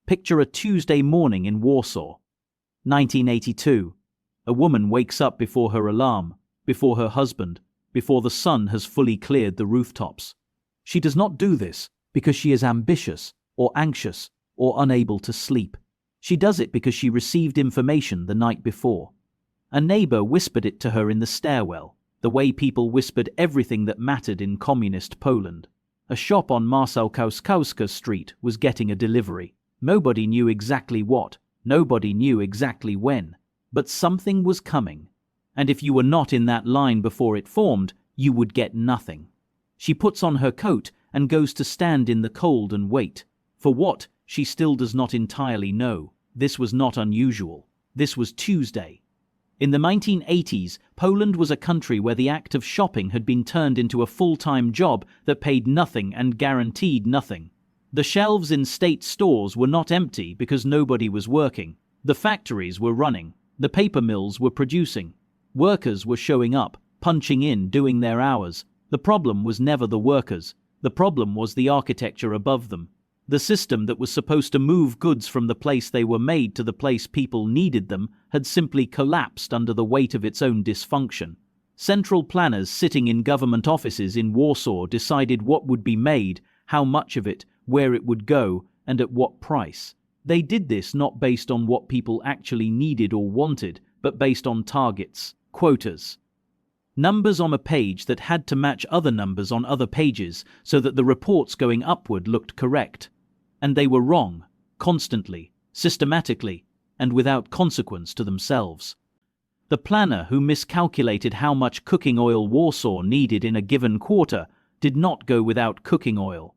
Picture a Tuesday morning in Warsaw. 1982. A woman wakes up before her alarm, before her husband, before the sun has fully cleared the rooftops. She does not do this because she is ambitious or anxious or unable to sleep. She does it because she received information the night before. A neighbor whispered it to her in the stairwell, the way people whispered everything that mattered in communist Poland. A shop on Marszałkowska Street was getting a delivery. Nobody knew exactly what, nobody knew exactly when, but something was coming. And if you were not in that line before it formed, you would get nothing. She puts on her coat and goes to stand in the cold and wait. For what, she still does not entirely know. This was not unusual. This was Tuesday. In the 1980s, Poland was a country where the act of shopping had been turned into a full-time job that paid nothing and guaranteed nothing. The shelves in state stores were not empty because nobody was working. The factories were running. The paper mills were producing. Workers were showing up, punching in, doing their hours. The problem was never the workers. The problem was the architecture above them. The system that was supposed to move goods from the place they were made to the place people needed them had simply collapsed under the weight of its own dysfunction. Central planners sitting in government offices in Warsaw decided what would be made, how much of it, where it would go, and at what price. They did this not based on what people actually needed or wanted, but based on targets, quotas. Numbers on a page that had to match other numbers on other pages so that the reports going upward looked correct. And they were wrong, constantly, systematically, and without consequence to themselves. The planner who miscalculated how much cooking oil Warsaw needed in a given quarter did not go without cooking oil.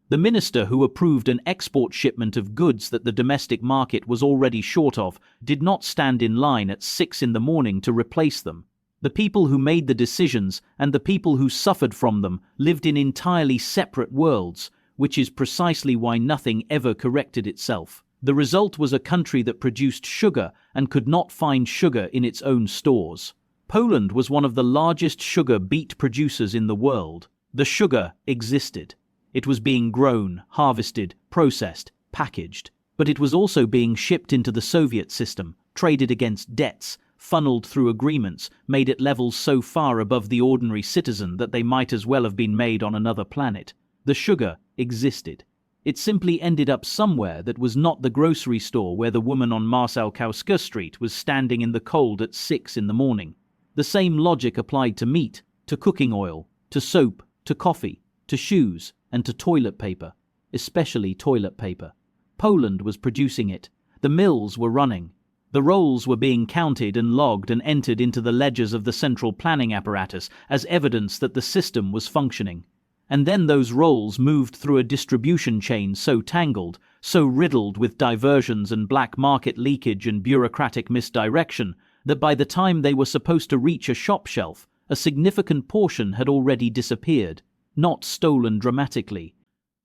The minister who approved an export shipment of goods that the domestic market was already short of did not stand in line at 6 in the morning to replace them. The people who made the decisions and the people who suffered from them lived in entirely separate worlds, which is precisely why nothing ever corrected itself. The result was a country that produced sugar and could not find sugar in its own stores. Poland was one of the largest sugar beet producers in the world. The sugar existed. It was being grown, harvested, processed, packaged. But it was also being shipped into the Soviet system, traded against debts, funneled through agreements, made at levels so far above the ordinary citizen that they might as well have been made on another planet. The sugar existed. It simply ended up somewhere that was not the grocery store where the woman on Marszałkowska Street was standing in the cold at 6 in the morning. The same logic applied to meat, to cooking oil, to soap, to coffee, to shoes, and to toilet paper, especially toilet paper. Poland was producing it. The mills were running. The rolls were being counted and logged and entered into the ledgers of the central planning apparatus as evidence that the system was functioning. And then those rolls moved through a distribution chain so tangled, so riddled with diversions and black market leakage and bureaucratic misdirection, that by the time they were supposed to reach a shop shelf, a significant portion had already disappeared, not stolen dramatically,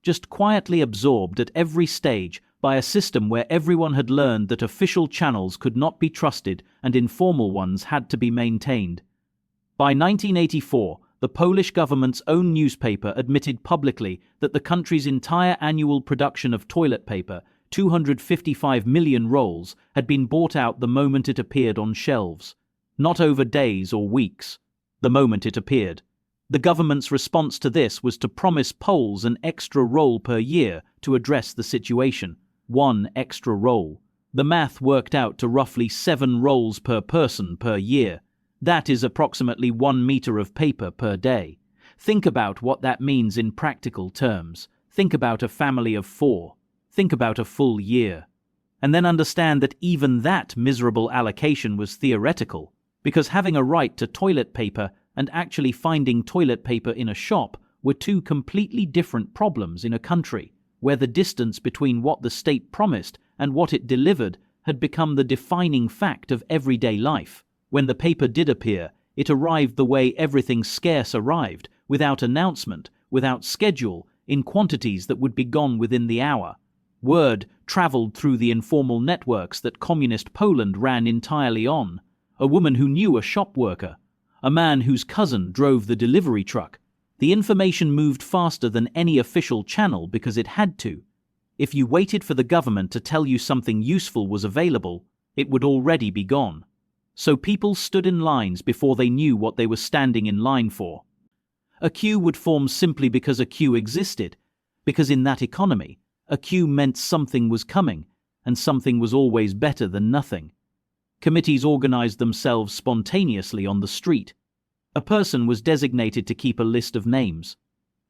just quietly absorbed at every stage by a system where everyone had learned that official channels could not be trusted and informal ones had to be maintained. By 1984, the Polish government's own newspaper admitted publicly that the country's entire annual production of toilet paper, 255 million rolls, had been bought out the moment it appeared on shelves. Not over days or weeks. The moment it appeared. The government's response to this was to promise Poles an extra roll per year to address the situation. 1 extra roll. The math worked out to roughly 7 rolls per person per year. That is approximately 1 meter of paper per day. Think about what that means in practical terms. Think about a family of 4. Think about a full year. And then understand that even that miserable allocation was theoretical, because having a right to toilet paper and actually finding toilet paper in a shop were 2 completely different problems in a country where the distance between what the state promised and what it delivered had become the defining fact of everyday life. When the paper did appear, it arrived the way everything scarce arrived, without announcement, without schedule, in quantities that would be gone within the hour. Word traveled through the informal networks that communist Poland ran entirely on. A woman who knew a shop worker, a man whose cousin drove the delivery truck. The information moved faster than any official channel because it had to. If you waited for the government to tell you something useful was available, it would already be gone. So people stood in lines before they knew what they were standing in line for. A queue would form simply because a queue existed, because in that economy, a queue meant something was coming, and something was always better than nothing. Committees organized themselves spontaneously on the street. A person was designated to keep a list of names.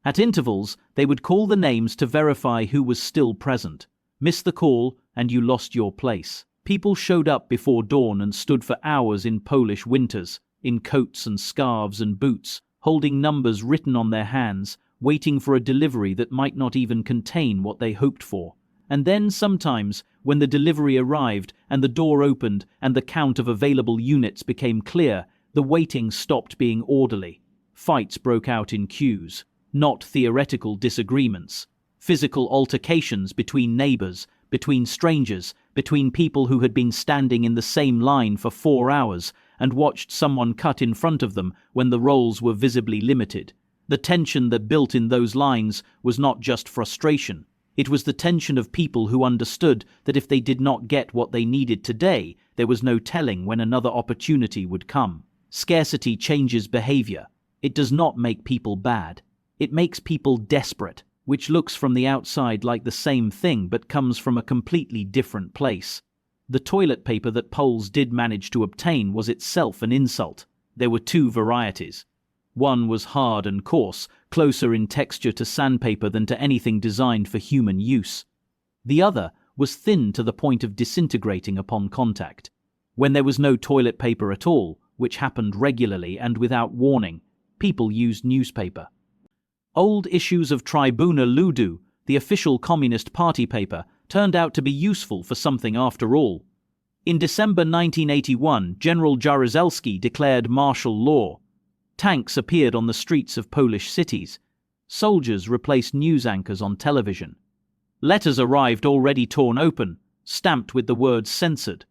At intervals, they would call the names to verify who was still present. Miss the call, and you lost your place. People showed up before dawn and stood for hours in Polish winters, in coats and scarves and boots, holding numbers written on their hands, waiting for a delivery that might not even contain what they hoped for. And then sometimes, when the delivery arrived and the door opened and the count of available units became clear, the waiting stopped being orderly. Fights broke out in queues. Not theoretical disagreements. Physical altercations between neighbors, between strangers, between people who had been standing in the same line for 4 hours and watched someone cut in front of them when the roles were visibly limited. The tension that built in those lines was not just frustration. It was the tension of people who understood that if they did not get what they needed today, there was no telling when another opportunity would come. Scarcity changes behavior. It does not make people bad. It makes people desperate, which looks from the outside like the same thing but comes from a completely different place. The toilet paper that Poles did manage to obtain was itself an insult. There were 2 varieties. One was hard and coarse, closer in texture to sandpaper than to anything designed for human use. The other was thin to the point of disintegrating upon contact. When there was no toilet paper at all, which happened regularly and without warning, people used newspaper. Old issues of Tribuna Ludu, the official Communist Party paper, turned out to be useful for something after all. In December 1981, General Jaruzelski declared martial law. Tanks appeared on the streets of Polish cities. Soldiers replaced news anchors on television. Letters arrived already torn open, stamped with the words censored.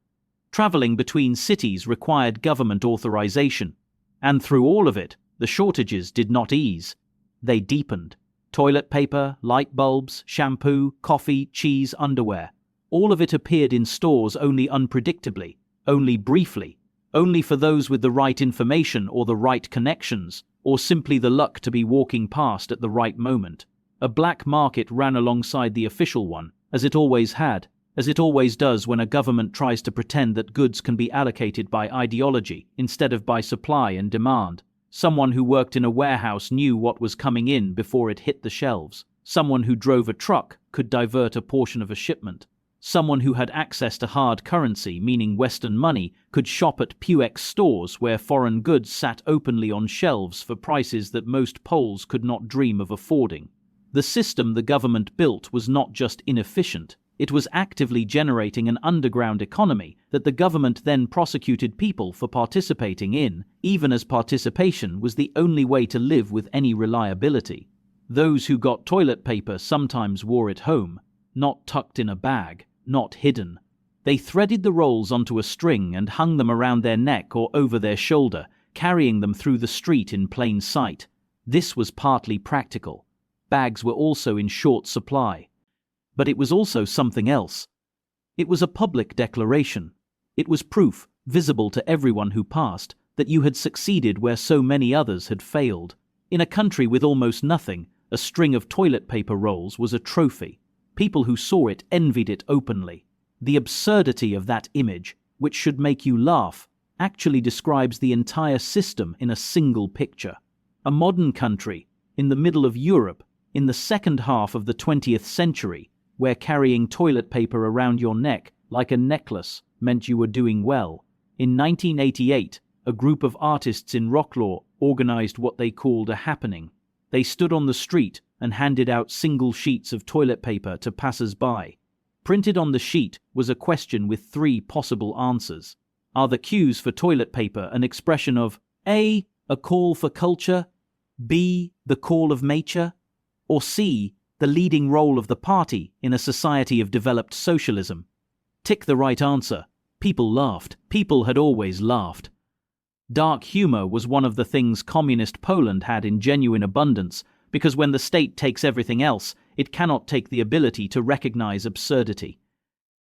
Traveling between cities required government authorization. And through all of it, the shortages did not ease. They deepened. Toilet paper, light bulbs, shampoo, coffee, cheese, underwear. All of it appeared in stores only unpredictably, only briefly, only for those with the right information or the right connections, or simply the luck to be walking past at the right moment. A black market ran alongside the official one, as it always had, as it always does when a government tries to pretend that goods can be allocated by ideology instead of by supply and demand. Someone who worked in a warehouse knew what was coming in before it hit the shelves. Someone who drove a truck could divert a portion of a shipment. Someone who had access to hard currency, meaning Western money, could shop at Puex stores where foreign goods sat openly on shelves for prices that most Poles could not dream of affording. The system the government built was not just inefficient, it was actively generating an underground economy that the government then prosecuted people for participating in, even as participation was the only way to live with any reliability. Those who got toilet paper sometimes wore it home, not tucked in a bag, not hidden. They threaded the rolls onto a string and hung them around their neck or over their shoulder, carrying them through the street in plain sight. This was partly practical. Bags were also in short supply. But it was also something else. It was a public declaration. It was proof, visible to everyone who passed, that you had succeeded where so many others had failed. In a country with almost nothing, a string of toilet paper rolls was a trophy. People who saw it envied it openly. The absurdity of that image, which should make you laugh, actually describes the entire system in a single picture. A modern country, in the middle of Europe, in the second half of the 20th century, where carrying toilet paper around your neck like a necklace meant you were doing well. In 1988, a group of artists in Wrocław organized what they called a happening. They stood on the street and handed out single sheets of toilet paper to passers-by. Printed on the sheet was a question with 3 possible answers. Are the queues for toilet paper an expression of A, a call for culture, B, the call of nature, or C, the leading role of the party in a society of developed socialism? Tick the right answer. People laughed. People had always laughed. Dark humor was one of the things communist Poland had in genuine abundance, because when the state takes everything else, it cannot take the ability to recognize absurdity.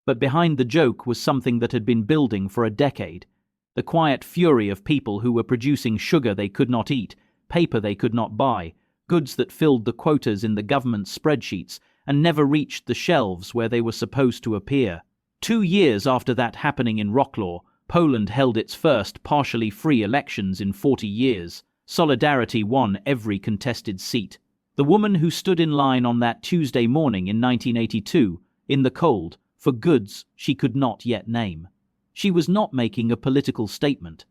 But behind the joke was something that had been building for a decade. The quiet fury of people who were producing sugar they could not eat, paper they could not buy, goods that filled the quotas in the government spreadsheets and never reached the shelves where they were supposed to appear. 2 years after that happening in Wrocław, Poland held its first partially free elections in 40 years. Solidarity won every contested seat. The woman who stood in line on that Tuesday morning in 1982, in the cold, for goods she could not yet name. She was not making a political statement.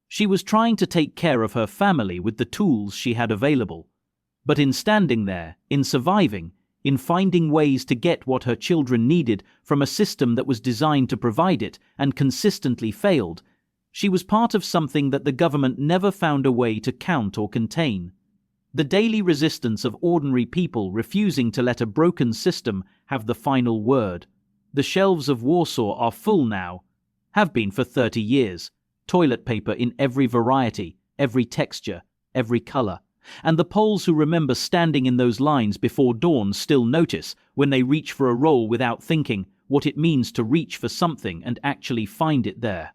She was trying to take care of her family with the tools she had available. But in standing there, in surviving, in finding ways to get what her children needed from a system that was designed to provide it and consistently failed, she was part of something that the government never found a way to count or contain. The daily resistance of ordinary people refusing to let a broken system have the final word. The shelves of Warsaw are full now, have been for 30 years, toilet paper in every variety, every texture, every color. And the Poles who remember standing in those lines before dawn still notice, when they reach for a roll without thinking, what it means to reach for something and actually find it there.